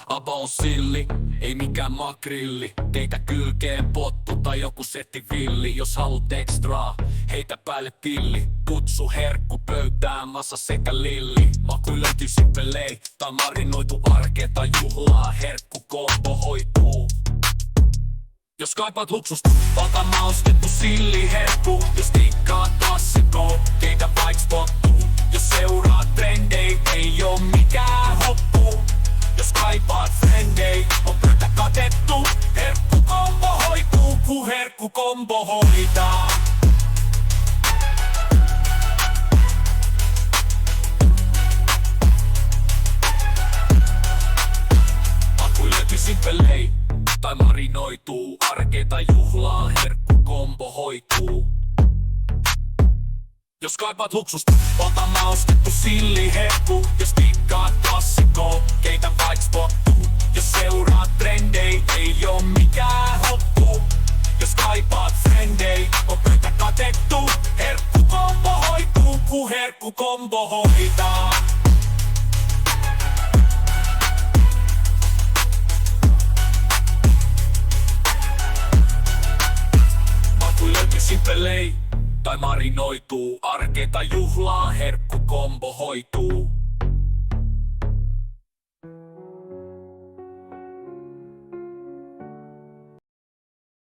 About silli, ei mikään makrilli. Teitä kylkeen pottu tai joku setti villi. Jos haluat ekstraa, heitä päälle pilli. Kutsu herkku pöytään, massa sekä lilli. Maku löytyy sippelei tai marinoitu arkea tai juhlaa. Herkku kombo hoituu. Jos kaipaat luksusta, ota maustettu silliherkku. Jos tikkaat klassikko, keitä vaiks pottuu. Jos seuraat trendei, ei oo mikään hoppu. Jos kaipaat frendei, on pöytä katettu. Herkku kombo hoituu, kun herkku kombo hoitaa. Maku löytyy simppelei tai marinoituu, arkea tai juhlaa, herkku kombo hoituu. Jos kaipaat luksusta, ota maustettu silliherkku. Jos tikkaat klassikko, keitä vaiks pottuu. Jos seuraat trendei, ei oo mikään hoppu. Jos kaipaat frendei, on pöytä katettu. Herkku kombo hoituu, kun herkku kombo hoitaa. Maku löytyy simppelei tai marinoituu, arkea tai juhlaa, herkku kombo hoituu.